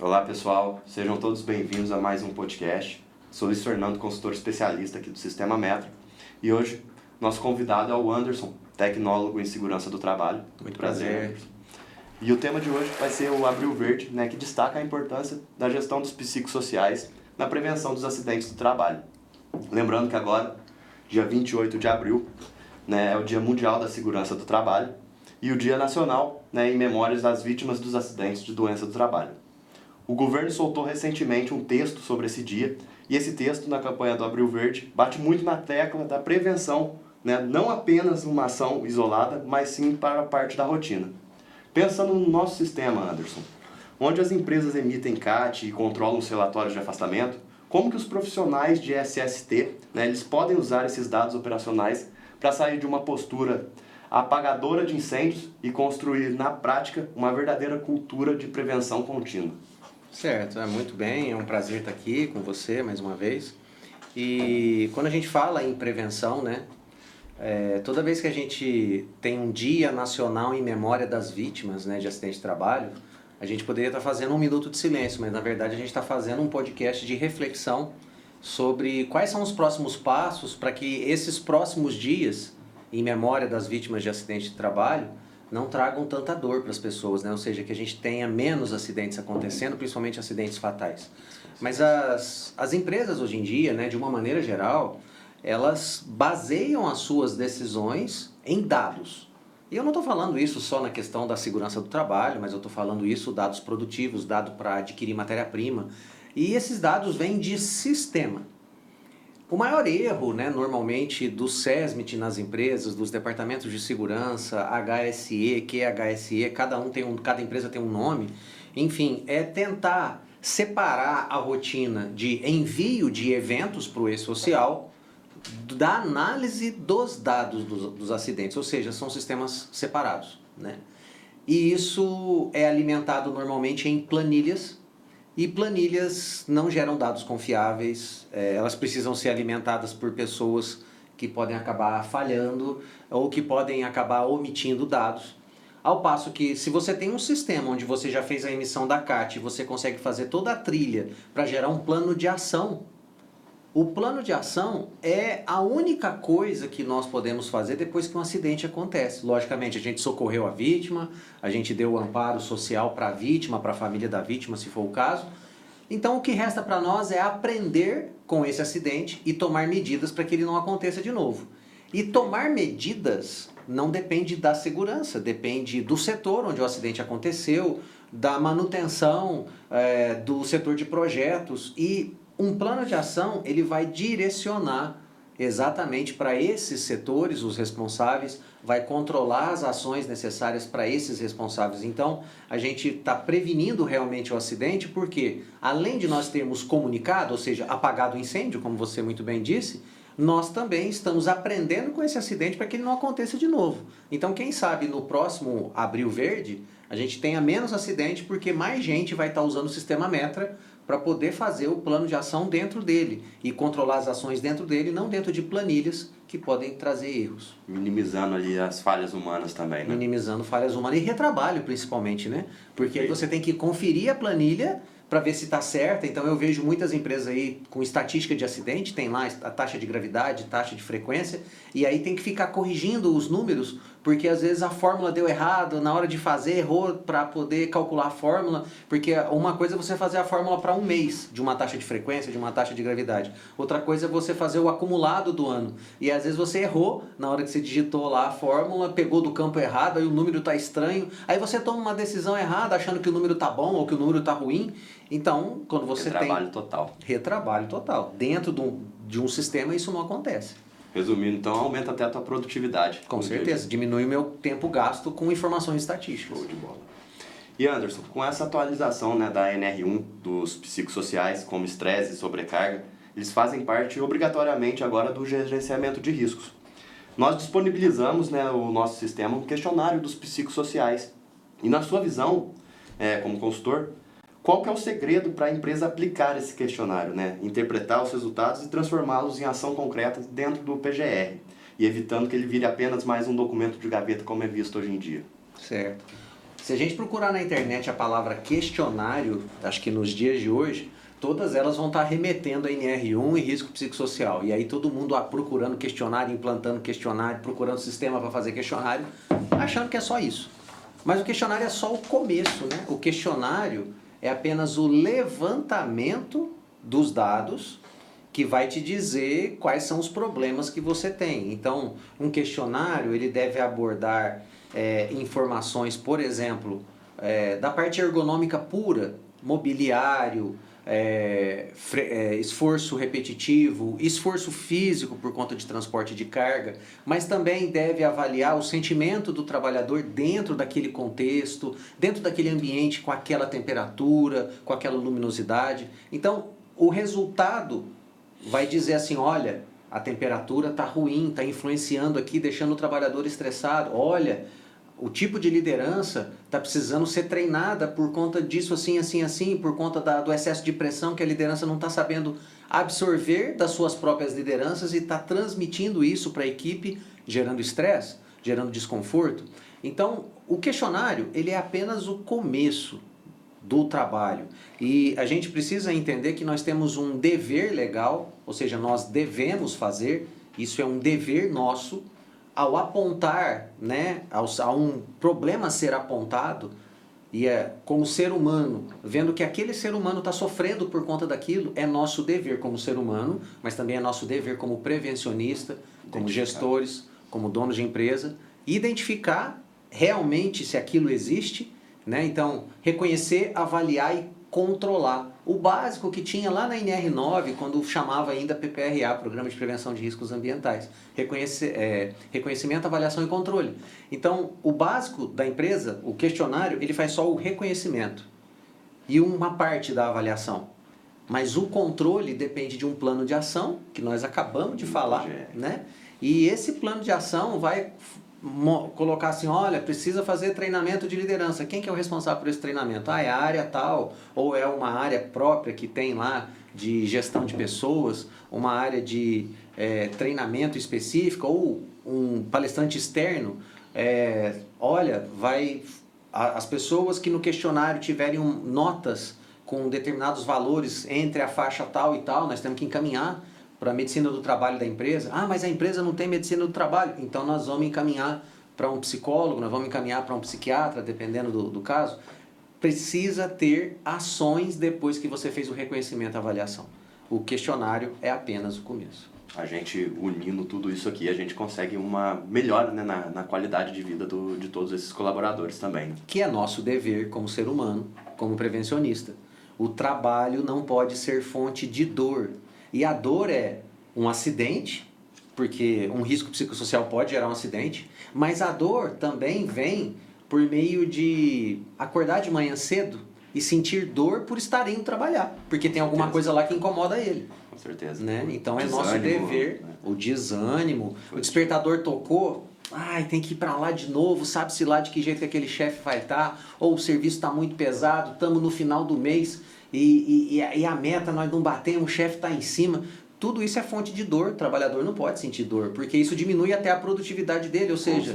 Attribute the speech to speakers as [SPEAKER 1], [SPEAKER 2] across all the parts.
[SPEAKER 1] Olá pessoal, sejam todos bem-vindos a mais um podcast. Sou Luiz Fernando, consultor especialista aqui do Sistema Metro. E hoje, nosso convidado é o Anderson, tecnólogo em segurança do trabalho.
[SPEAKER 2] Muito prazer.
[SPEAKER 1] Anderson. E o tema de hoje vai ser o Abril Verde, que destaca a importância da gestão dos psicossociais na prevenção dos acidentes do trabalho. Lembrando que agora, dia 28 de abril, é o Dia Mundial da Segurança do Trabalho e o Dia Nacional em memórias das vítimas dos acidentes de doença do trabalho. O governo soltou recentemente um texto sobre esse dia, e esse texto, na campanha do Abril Verde, bate muito na tecla da prevenção, não apenas uma ação isolada, mas sim para parte da rotina. Pensando no nosso sistema, Anderson, onde as empresas emitem CAT e controlam os relatórios de afastamento, como que os profissionais de SST eles podem usar esses dados operacionais para sair de uma postura apagadora de incêndios e construir, na prática, uma verdadeira cultura de prevenção contínua?
[SPEAKER 2] Certo, muito bem, é um prazer estar aqui com você mais uma vez. E quando a gente fala em prevenção, toda vez que a gente tem um dia nacional em memória das vítimas de acidente de trabalho, a gente poderia estar fazendo um minuto de silêncio, mas na verdade a gente está fazendo um podcast de reflexão sobre quais são os próximos passos para que esses próximos dias em memória das vítimas de acidente de trabalho não tragam tanta dor para as pessoas, ou seja, que a gente tenha menos acidentes acontecendo, principalmente acidentes fatais. Mas as empresas hoje em dia, de uma maneira geral, elas baseiam as suas decisões em dados. E eu não estou falando isso só na questão da segurança do trabalho, mas eu estou falando isso dados produtivos, dado para adquirir matéria-prima. E esses dados vêm de sistema. O maior erro, normalmente, do SESMIT nas empresas, dos departamentos de segurança, HSE, QHSE, cada empresa tem um nome, enfim, é tentar separar a rotina de envio de eventos para o e-social da análise dos dados dos acidentes, ou seja, são sistemas separados, E isso é alimentado normalmente em planilhas, e planilhas não geram dados confiáveis, elas precisam ser alimentadas por pessoas que podem acabar falhando ou que podem acabar omitindo dados. Ao passo que, se você tem um sistema onde você já fez a emissão da CAT e você consegue fazer toda a trilha para gerar um plano de ação, o plano de ação é a única coisa que nós podemos fazer depois que um acidente acontece. Logicamente, a gente socorreu a vítima, a gente deu o amparo social para a vítima, para a família da vítima, se for o caso. Então, o que resta para nós é aprender com esse acidente e tomar medidas para que ele não aconteça de novo. E tomar medidas não depende da segurança, depende do setor onde o acidente aconteceu, da manutenção, do setor de projetos. E um plano de ação, ele vai direcionar exatamente para esses setores, os responsáveis, vai controlar as ações necessárias para esses responsáveis. Então, a gente está prevenindo realmente o acidente, porque além de nós termos comunicado, ou seja, apagado o incêndio, como você muito bem disse, nós também estamos aprendendo com esse acidente para que ele não aconteça de novo. Então, quem sabe no próximo Abril Verde, a gente tenha menos acidente, porque mais gente vai estar usando o sistema Metra para poder fazer o plano de ação dentro dele e controlar as ações dentro dele, não dentro de planilhas que podem trazer erros.
[SPEAKER 1] Minimizando ali as falhas humanas também,
[SPEAKER 2] Minimizando falhas humanas e retrabalho, principalmente, Porque aí você tem que conferir a planilha para ver se está certa. Então eu vejo muitas empresas aí com estatística de acidente, tem lá a taxa de gravidade, taxa de frequência, e aí tem que ficar corrigindo os números, porque às vezes a fórmula deu errado, na hora de fazer errou para poder calcular a fórmula, porque uma coisa é você fazer a fórmula para um mês de uma taxa de frequência, de uma taxa de gravidade. Outra coisa é você fazer o acumulado do ano. E às vezes você errou na hora que você digitou lá a fórmula, pegou do campo errado, aí o número está estranho, aí você toma uma decisão errada achando que o número está bom ou que o número está ruim. Então, quando você
[SPEAKER 1] Retrabalho total.
[SPEAKER 2] Retrabalho total. Dentro de um sistema isso não acontece.
[SPEAKER 1] Resumindo, então, aumenta até a tua produtividade.
[SPEAKER 2] Com certeza, diminui o meu tempo gasto com informações estatísticas.
[SPEAKER 1] Show de bola. E Anderson, com essa atualização da NR1, dos psicossociais, como estresse e sobrecarga, eles fazem parte obrigatoriamente agora do gerenciamento de riscos. Nós disponibilizamos o nosso sistema um questionário dos psicossociais. E na sua visão, como consultor, qual que é o segredo para a empresa aplicar esse questionário, interpretar os resultados e transformá-los em ação concreta dentro do PGR, e evitando que ele vire apenas mais um documento de gaveta como é visto hoje em dia?
[SPEAKER 2] Certo. Se a gente procurar na internet a palavra questionário, acho que nos dias de hoje, todas elas vão estar remetendo a NR1 e risco psicossocial. E aí todo mundo procurando questionário, implantando questionário, procurando sistema para fazer questionário, achando que é só isso. Mas o questionário é só o começo, né? O questionário é apenas o levantamento dos dados que vai te dizer quais são os problemas que você tem. Então, um questionário ele deve abordar informações, por exemplo, da parte ergonômica pura, mobiliário, esforço repetitivo, esforço físico por conta de transporte de carga, mas também deve avaliar o sentimento do trabalhador dentro daquele contexto, dentro daquele ambiente com aquela temperatura, com aquela luminosidade. Então, o resultado vai dizer assim, olha, a temperatura está ruim, está influenciando aqui, deixando o trabalhador estressado. Olha, o tipo de liderança está precisando ser treinada por conta disso, assim, assim, assim, por conta do excesso de pressão que a liderança não está sabendo absorver das suas próprias lideranças e está transmitindo isso para a equipe, gerando estresse, gerando desconforto. Então, o questionário ele é apenas o começo do trabalho. E a gente precisa entender que nós temos um dever legal, ou seja, nós devemos fazer, isso é um dever nosso, ao apontar, né, a um problema ser apontado, e como ser humano, vendo que aquele ser humano está sofrendo por conta daquilo, é nosso dever como ser humano, mas também é nosso dever como prevencionista, como gestores, como donos de empresa, identificar realmente se aquilo existe, né? Então, reconhecer, avaliar e controlar. O básico que tinha lá na NR9, quando chamava ainda PPRA, Programa de Prevenção de Riscos Ambientais. Reconhecimento, avaliação e controle. Então, o básico da empresa, o questionário, ele faz só o reconhecimento e uma parte da avaliação. Mas o controle depende de um plano de ação, que nós acabamos de falar, né? E esse plano de ação vai colocar assim, olha, precisa fazer treinamento de liderança. Quem que é o responsável por esse treinamento? É a área tal, ou é uma área própria que tem lá de gestão de pessoas, uma área de treinamento específica, ou um palestrante externo. Olha, as pessoas que no questionário tiverem notas com determinados valores entre a faixa tal e tal, nós temos que encaminhar para a medicina do trabalho da empresa. Ah, mas a empresa não tem medicina do trabalho. Então nós vamos encaminhar para um psicólogo, nós vamos encaminhar para um psiquiatra, dependendo do caso. Precisa ter ações depois que você fez o reconhecimento e avaliação. O questionário é apenas o começo.
[SPEAKER 1] A gente unindo tudo isso aqui, a gente consegue uma melhora, né, na qualidade de vida de todos esses colaboradores também.
[SPEAKER 2] Que é nosso dever como ser humano, como prevencionista. O trabalho não pode ser fonte de dor. E a dor é um acidente, porque um risco psicossocial pode gerar um acidente, mas a dor também vem por meio de acordar de manhã cedo e sentir dor por estar indo trabalhar, porque tem alguma coisa lá que incomoda ele.
[SPEAKER 1] Com certeza.
[SPEAKER 2] Né? Então é nosso dever, né? O desânimo, o despertador tocou, ai, tem que ir para lá de novo, sabe-se lá de que jeito que aquele chefe vai estar, ou o serviço está muito pesado, estamos no final do mês, e a meta nós não batemos, o chefe está em cima. Tudo isso é fonte de dor. O trabalhador não pode sentir dor, porque isso diminui até a produtividade dele. Ou seja,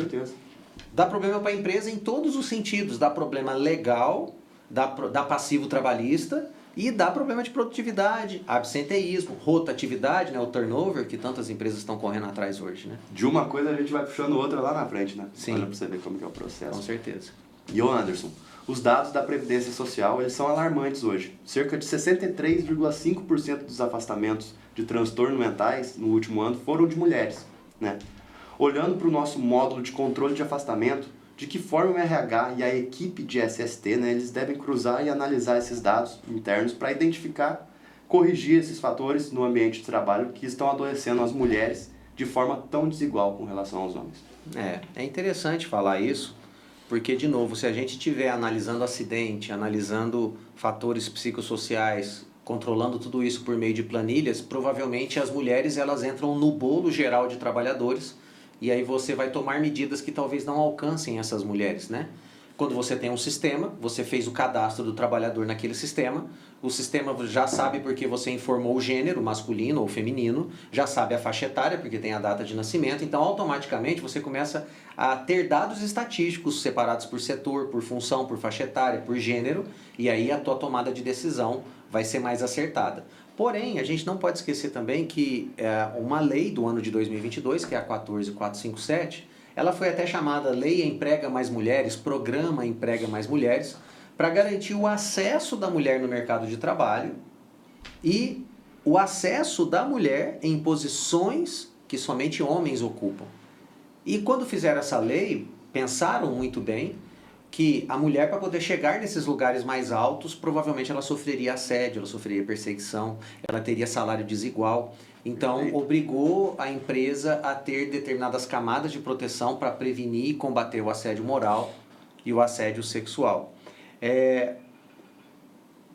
[SPEAKER 2] dá problema para a empresa em todos os sentidos. Dá problema legal, dá passivo trabalhista e dá problema de produtividade, absenteísmo, rotatividade, né, o turnover que tantas empresas estão correndo atrás hoje. Né?
[SPEAKER 1] De uma coisa a gente vai puxando outra lá na frente, né?
[SPEAKER 2] Sim.
[SPEAKER 1] Olha para você ver como que é o processo.
[SPEAKER 2] Com certeza.
[SPEAKER 1] E o Anderson, os dados da Previdência Social eles são alarmantes hoje. Cerca de 63,5% dos afastamentos de transtornos mentais no último ano foram de mulheres. Né? Olhando para o nosso módulo de controle de afastamento, de que forma o RH e a equipe de SST, né, eles devem cruzar e analisar esses dados internos para identificar, corrigir esses fatores no ambiente de trabalho que estão adoecendo as mulheres de forma tão desigual com relação aos homens.
[SPEAKER 2] É interessante falar isso, porque, de novo, se a gente estiver analisando acidente, analisando fatores psicossociais, controlando tudo isso por meio de planilhas, provavelmente as mulheres elas entram no bolo geral de trabalhadores e aí você vai tomar medidas que talvez não alcancem essas mulheres, né? Quando você tem um sistema, você fez o cadastro do trabalhador naquele sistema, o sistema já sabe porque você informou o gênero, masculino ou feminino, já sabe a faixa etária, porque tem a data de nascimento, então automaticamente você começa a ter dados estatísticos separados por setor, por função, por faixa etária, por gênero, e aí a tua tomada de decisão vai ser mais acertada. Porém, a gente não pode esquecer também que uma lei do ano de 2022, que é a 14457, ela foi até chamada Lei Emprega Mais Mulheres, Programa Emprega Mais Mulheres, para garantir o acesso da mulher no mercado de trabalho e o acesso da mulher em posições que somente homens ocupam. E quando fizeram essa lei, pensaram muito bem que a mulher, para poder chegar nesses lugares mais altos, provavelmente ela sofreria assédio, ela sofreria perseguição, ela teria salário desigual. Então, obrigou a empresa a ter determinadas camadas de proteção para prevenir e combater o assédio moral e o assédio sexual.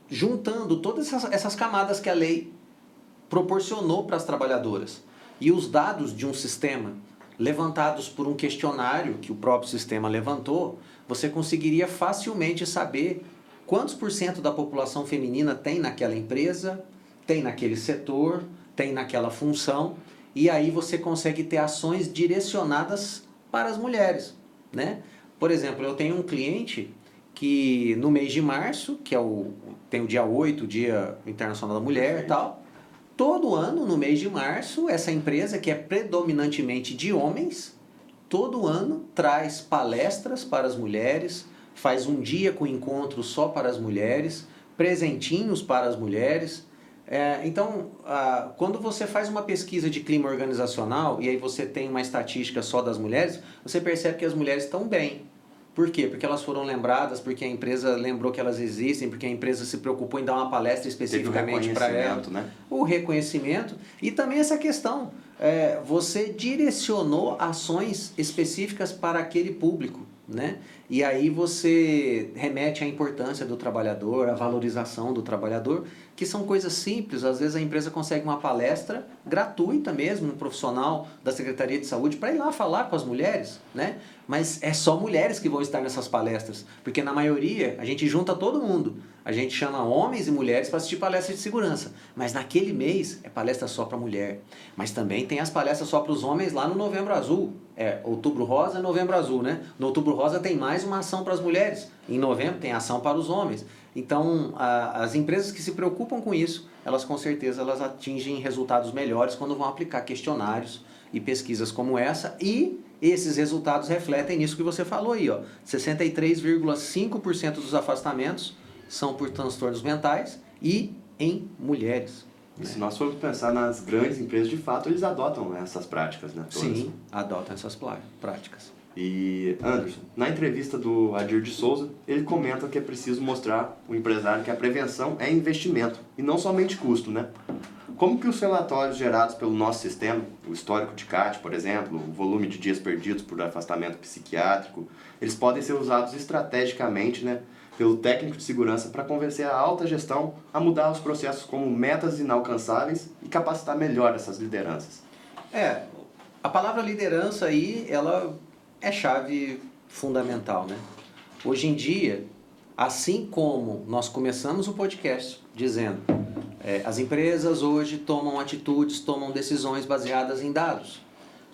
[SPEAKER 2] Juntando todas essas camadas que a lei proporcionou para as trabalhadoras e os dados de um sistema levantados por um questionário que o próprio sistema levantou, você conseguiria facilmente saber quantos por cento da população feminina tem naquela empresa, tem naquele setor, tem naquela função, e aí você consegue ter ações direcionadas para as mulheres, né? Por exemplo, eu tenho um cliente que no mês de março, que tem o dia 8, o Dia Internacional da Mulher e tal, todo ano, no mês de março, essa empresa, que é predominantemente de homens, todo ano traz palestras para as mulheres, faz um dia com encontro só para as mulheres, presentinhos para as mulheres. Então, quando você faz uma pesquisa de clima organizacional e aí você tem uma estatística só das mulheres, você percebe que as mulheres estão bem. Por quê? Porque elas foram lembradas, porque a empresa lembrou que elas existem, porque a empresa se preocupou em dar uma palestra especificamente para ela.
[SPEAKER 1] Né?
[SPEAKER 2] O reconhecimento e também essa questão, você direcionou ações específicas para aquele público, né? E aí você remete à importância do trabalhador, à valorização do trabalhador, que são coisas simples. Às vezes a empresa consegue uma palestra gratuita mesmo, um profissional da Secretaria de Saúde, para ir lá falar com as mulheres, né? Mas é só mulheres que vão estar nessas palestras, porque na maioria a gente junta todo mundo. A gente chama homens e mulheres para assistir palestras de segurança, mas naquele mês é palestra só para mulher. Mas também tem as palestras só para os homens lá no Novembro Azul. Outubro Rosa e Novembro Azul, né? No Outubro Rosa tem mais uma ação para as mulheres. Em novembro tem ação para os homens. Então, as empresas que se preocupam com isso, elas com certeza elas atingem resultados melhores quando vão aplicar questionários e pesquisas como essa, e esses resultados refletem nisso que você falou aí, ó. 63,5% dos afastamentos são por transtornos mentais e em mulheres.
[SPEAKER 1] E se nós formos pensar nas grandes empresas, de fato, eles adotam essas práticas, né? Todas.
[SPEAKER 2] Sim, adotam essas práticas.
[SPEAKER 1] E, Anderson, na entrevista do Adir de Souza, ele comenta que é preciso mostrar ao empresário que a prevenção é investimento e não somente custo, né? Como que os relatórios gerados pelo nosso sistema, o histórico de CAT, por exemplo, o volume de dias perdidos por afastamento psiquiátrico, eles podem ser usados estrategicamente, né, pelo técnico de segurança para convencer a alta gestão a mudar os processos como metas inalcançáveis e capacitar melhor essas lideranças?
[SPEAKER 2] A palavra liderança aí, ela é chave fundamental, né? Hoje em dia, assim como nós começamos o podcast dizendo as empresas hoje tomam atitudes, tomam decisões baseadas em dados.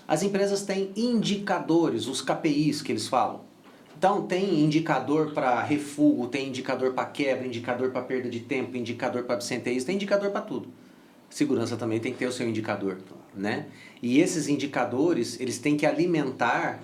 [SPEAKER 2] As empresas têm indicadores, os KPIs que eles falam. Então tem indicador para refugo, tem indicador para quebra, indicador para perda de tempo, indicador para absenteísmo, tem indicador para tudo. Segurança também tem que ter o seu indicador, né? E esses indicadores, eles têm que alimentar,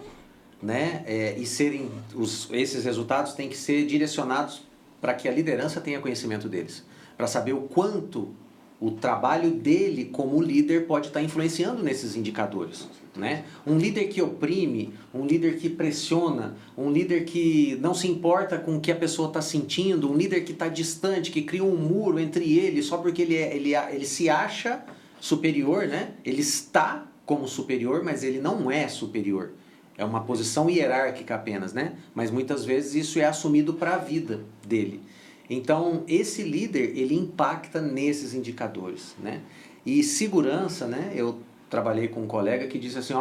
[SPEAKER 2] né? Esses resultados têm que ser direcionados para que a liderança tenha conhecimento deles, para saber o quanto o trabalho dele como líder pode estar influenciando nesses indicadores, né? Um líder que oprime, um líder que pressiona, um líder que não se importa com o que a pessoa está sentindo, um líder que está distante, que cria um muro entre eles só porque ele se acha superior, né? Ele está como superior, mas ele não é superior. É uma posição hierárquica apenas, né? Mas muitas vezes isso é assumido para a vida dele. Então, esse líder, ele impacta nesses indicadores, né? E segurança, né? Eu trabalhei com um colega que disse assim,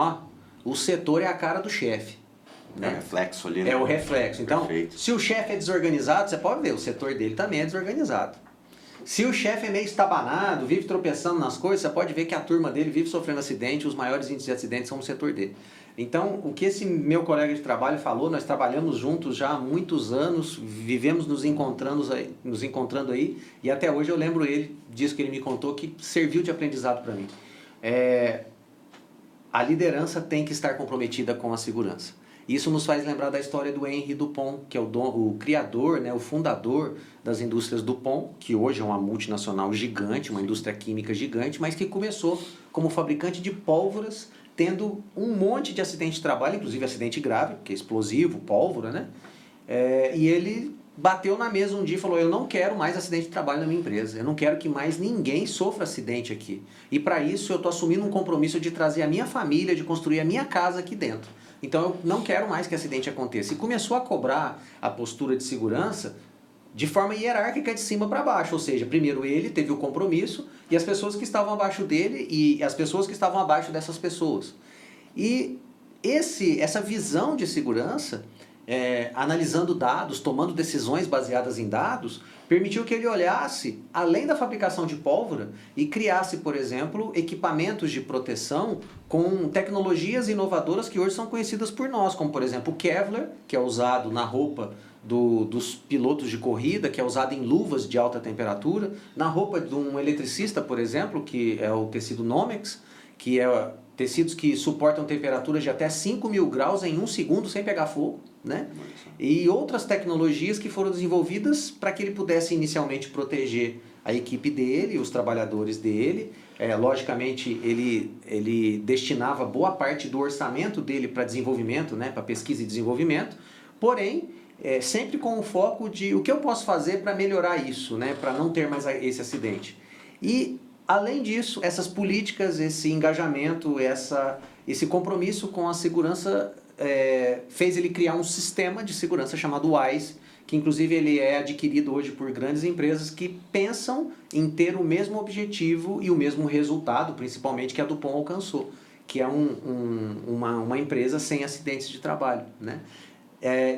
[SPEAKER 2] o setor é a cara do chefe, né?
[SPEAKER 1] É o reflexo ali, né?
[SPEAKER 2] É o reflexo. Então,
[SPEAKER 1] Perfeito.
[SPEAKER 2] se o chefe é desorganizado, você pode ver, o setor dele também é desorganizado. Se o chefe é meio estabanado, vive tropeçando nas coisas, você pode ver que a turma dele vive sofrendo acidente, os maiores índices de acidentes são no setor dele. Então, o que esse meu colega de trabalho falou, nós trabalhamos juntos já há muitos anos, vivemos nos encontrando aí, e até hoje eu lembro ele disso que ele me contou, que serviu de aprendizado para mim. A liderança tem que estar comprometida com a segurança. Isso nos faz lembrar da história do Henry Dupont, que é o criador, né, o fundador das indústrias Dupont, que hoje é uma multinacional gigante, uma indústria química gigante, mas que começou como fabricante de pólvoras, tendo um monte de acidente de trabalho, inclusive acidente grave, que é explosivo, pólvora, né? E ele bateu na mesa um dia e falou: eu não quero mais acidente de trabalho na minha empresa, eu não quero que mais ninguém sofra acidente aqui. E para isso eu estou assumindo um compromisso de trazer a minha família, de construir a minha casa aqui dentro. Então eu não quero mais que acidente aconteça. E começou a cobrar a postura de segurança de forma hierárquica de cima para baixo. Ou seja, primeiro ele teve o compromisso e as pessoas que estavam abaixo dele e as pessoas que estavam abaixo dessas pessoas. E essa visão de segurança, analisando dados, tomando decisões baseadas em dados, permitiu que ele olhasse além da fabricação de pólvora e criasse, por exemplo, equipamentos de proteção com tecnologias inovadoras que hoje são conhecidas por nós, como por exemplo o Kevlar, que é usado na roupa dos pilotos de corrida, que é usado em luvas de alta temperatura, na roupa de um eletricista, por exemplo, que é o tecido Nomex, que é tecidos que suportam temperaturas de até 5.000 graus em 1 segundo sem pegar fogo, né? E outras tecnologias que foram desenvolvidas para que ele pudesse inicialmente proteger a equipe dele, os trabalhadores dele. Logicamente, ele destinava boa parte do orçamento dele para desenvolvimento, né? Para pesquisa e desenvolvimento, porém, sempre com o foco de o que eu posso fazer para melhorar isso, né? Para não ter mais esse acidente. E além disso, essas políticas, esse engajamento, esse compromisso com a segurança fez ele criar um sistema de segurança chamado WISE, que inclusive ele é adquirido hoje por grandes empresas que pensam em ter o mesmo objetivo e o mesmo resultado, principalmente que a Dupont alcançou, que é uma empresa sem acidentes de trabalho, né?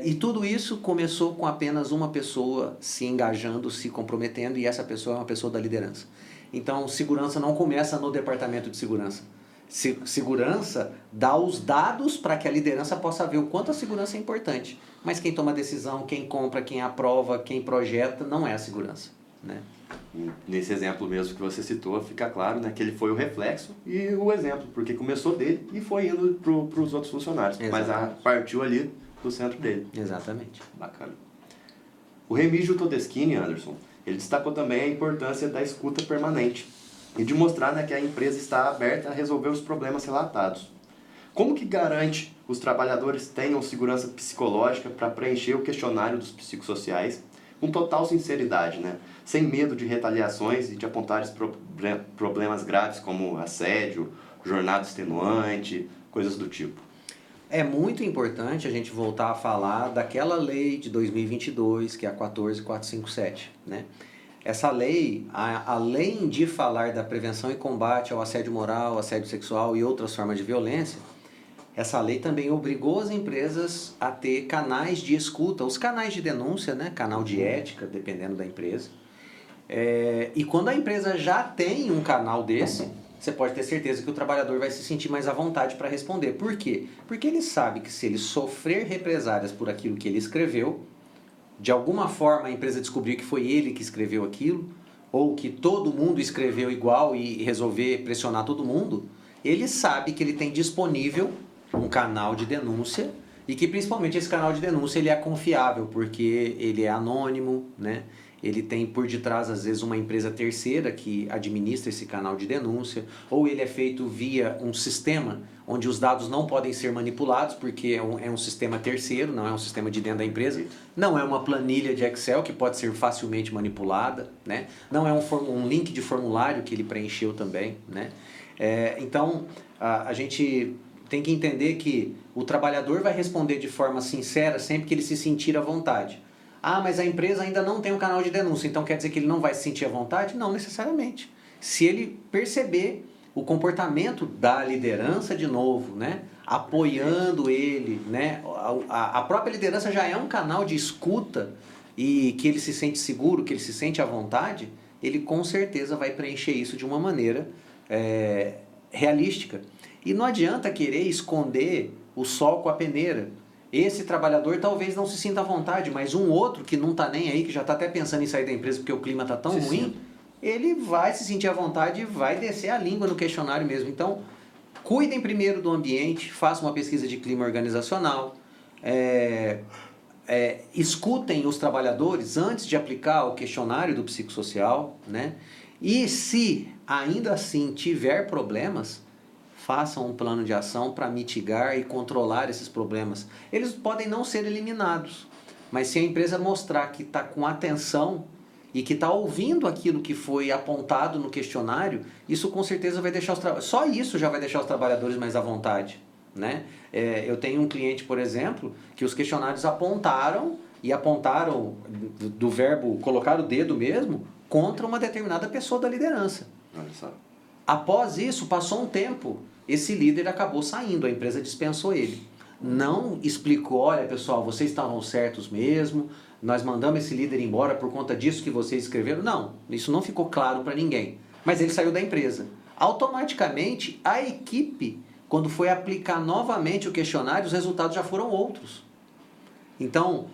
[SPEAKER 2] E tudo isso começou com apenas uma pessoa se engajando, se comprometendo, e essa pessoa é uma pessoa da liderança. Então, segurança não começa no departamento de segurança. Segurança dá os dados para que a liderança possa ver o quanto a segurança é importante. Mas quem toma a decisão, quem compra, quem aprova, quem projeta, não é a segurança, né?
[SPEAKER 1] Nesse exemplo mesmo que você citou, fica claro, né, que ele foi o reflexo e o exemplo, porque começou dele e foi indo para os outros funcionários.
[SPEAKER 2] Exatamente.
[SPEAKER 1] Mas partiu ali do centro dele.
[SPEAKER 2] Exatamente.
[SPEAKER 1] Bacana. O Remigio Todeschini, Anderson, ele destacou também a importância da escuta permanente e de mostrar, né, que a empresa está aberta a resolver os problemas relatados. Como que garante os trabalhadores tenham segurança psicológica para preencher o questionário dos psicossociais com total sinceridade, né? Sem medo de retaliações e de apontar problemas graves como assédio, jornada extenuante, coisas do tipo?
[SPEAKER 2] É muito importante a gente voltar a falar daquela lei de 2022, que é a 14457, né? Essa lei, além de falar da prevenção e combate ao assédio moral, assédio sexual e outras formas de violência, essa lei também obrigou as empresas a ter canais de escuta, os canais de denúncia, né? Canal de ética, dependendo da empresa. E quando a empresa já tem um canal desse, você pode ter certeza que o trabalhador vai se sentir mais à vontade para responder. Por quê? Porque ele sabe que se ele sofrer represálias por aquilo que ele escreveu, de alguma forma a empresa descobrir que foi ele que escreveu aquilo, ou que todo mundo escreveu igual e resolver pressionar todo mundo, ele sabe que ele tem disponível um canal de denúncia e que principalmente esse canal de denúncia ele é confiável, porque ele é anônimo, né? Ele tem por detrás, às vezes, uma empresa terceira que administra esse canal de denúncia, ou ele é feito via um sistema onde os dados não podem ser manipulados, porque é um sistema terceiro, não é um sistema de dentro da empresa, não é uma planilha de Excel que pode ser facilmente manipulada, né? Não é um link de formulário que ele preencheu também, né? Então, a gente tem que entender que o trabalhador vai responder de forma sincera sempre que ele se sentir à vontade. Ah, mas a empresa ainda não tem um canal de denúncia, então quer dizer que ele não vai se sentir à vontade? Não necessariamente. Se ele perceber o comportamento da liderança de novo, né? Apoiando ele, né? A própria liderança já é um canal de escuta e que ele se sente seguro, que ele se sente à vontade, ele com certeza vai preencher isso de uma maneira realística. E não adianta querer esconder o sol com a peneira. Esse trabalhador talvez não se sinta à vontade, mas um outro que não está nem aí, que já está até pensando em sair da empresa porque o clima está tão ruim, ele vai se sentir à vontade e vai descer a língua no questionário mesmo. Então, cuidem primeiro do ambiente, façam uma pesquisa de clima organizacional, escutem os trabalhadores antes de aplicar o questionário do psicossocial, né? E se ainda assim tiver problemas, façam um plano de ação para mitigar e controlar esses problemas. Eles podem não ser eliminados, mas se a empresa mostrar que está com atenção e que está ouvindo aquilo que foi apontado no questionário, isso com certeza vai deixar só isso já vai deixar os trabalhadores mais à vontade, né? Eu tenho um cliente, por exemplo, que os questionários apontaram do verbo colocar o dedo mesmo contra uma determinada pessoa da liderança.
[SPEAKER 1] Olha só.
[SPEAKER 2] Após isso, passou um tempo, esse líder acabou saindo, a empresa dispensou ele. Não explicou, olha pessoal, vocês estavam certos mesmo, nós mandamos esse líder embora por conta disso que vocês escreveram. Não, isso não ficou claro para ninguém. Mas ele saiu da empresa. Automaticamente, a equipe, quando foi aplicar novamente o questionário, os resultados já foram outros. Então,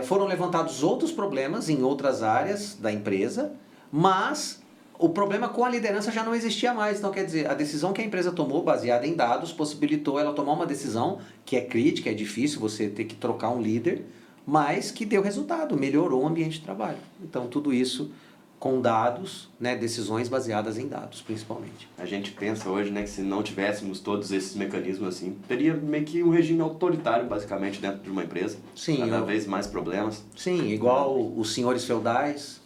[SPEAKER 2] foram levantados outros problemas em outras áreas da empresa, mas o problema com a liderança já não existia mais. Então, quer dizer, a decisão que a empresa tomou, baseada em dados, possibilitou ela tomar uma decisão que é crítica, é difícil você ter que trocar um líder, mas que deu resultado, melhorou o ambiente de trabalho. Então, tudo isso com dados, né, decisões baseadas em dados, principalmente.
[SPEAKER 1] A gente pensa hoje, né, que se não tivéssemos todos esses mecanismos assim, teria meio que um regime autoritário, basicamente, dentro de uma empresa.
[SPEAKER 2] Sim,
[SPEAKER 1] cada vez mais problemas.
[SPEAKER 2] Sim, igual os senhores feudais,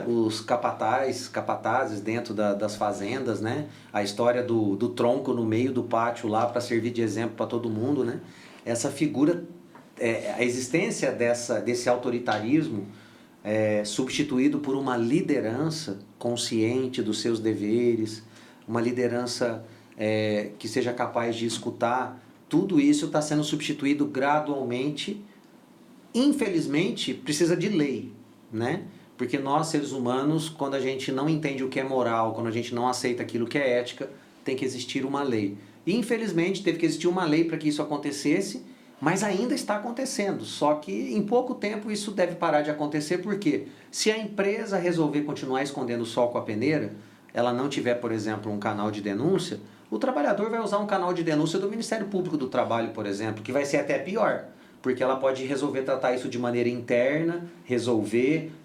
[SPEAKER 2] os capatazes dentro das fazendas, né? A história do tronco no meio do pátio lá para servir de exemplo para todo mundo, né? Essa figura, a existência desse autoritarismo substituído por uma liderança consciente dos seus deveres, uma liderança que seja capaz de escutar, tudo isso está sendo substituído gradualmente. Infelizmente, precisa de lei, né? Porque nós, seres humanos, quando a gente não entende o que é moral, quando a gente não aceita aquilo que é ética, tem que existir uma lei. E, infelizmente, teve que existir uma lei para que isso acontecesse, mas ainda está acontecendo. Só que, em pouco tempo, isso deve parar de acontecer, porque se a empresa resolver continuar escondendo o sol com a peneira, ela não tiver, por exemplo, um canal de denúncia, o trabalhador vai usar um canal de denúncia do Ministério Público do Trabalho, por exemplo, que vai ser até pior, porque ela pode resolver tratar isso de maneira interna,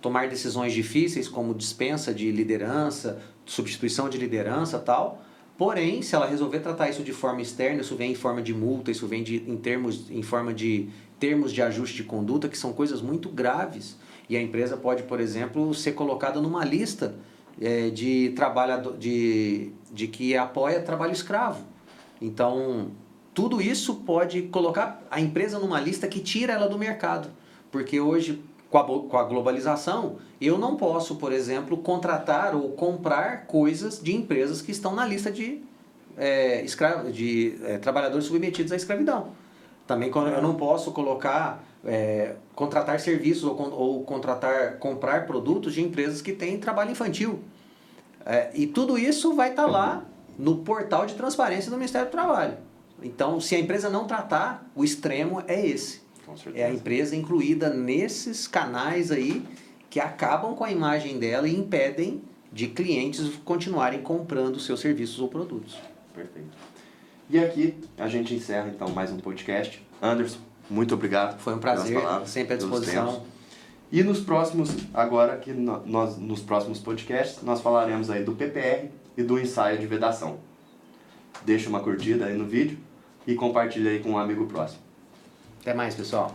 [SPEAKER 2] tomar decisões difíceis como dispensa de liderança, substituição de liderança e tal. Porém, se ela resolver tratar isso de forma externa, isso vem em forma de multa, isso vem em forma de termos de ajuste de conduta, que são coisas muito graves. E a empresa pode, por exemplo, ser colocada numa lista de que apoia trabalho escravo. Então, tudo isso pode colocar a empresa numa lista que tira ela do mercado. Porque hoje, com a globalização, eu não posso, por exemplo, contratar ou comprar coisas de empresas que estão na lista de trabalhadores submetidos à escravidão. Também eu não posso contratar serviços ou comprar produtos de empresas que têm trabalho infantil. E tudo isso vai estar lá no portal de transparência do Ministério do Trabalho. Então, se a empresa não tratar, o extremo é esse.
[SPEAKER 1] Com certeza.
[SPEAKER 2] É a empresa incluída nesses canais aí que acabam com a imagem dela e impedem de clientes continuarem comprando seus serviços ou produtos.
[SPEAKER 1] Perfeito. E aqui a gente encerra então mais um podcast. Anderson, muito obrigado.
[SPEAKER 2] Foi um prazer, sempre à disposição.
[SPEAKER 1] E nos próximos podcasts, nós falaremos aí do PPR e do ensaio de vedação. Deixa uma curtida aí no vídeo e compartilha aí com um amigo próximo.
[SPEAKER 2] Até mais, pessoal.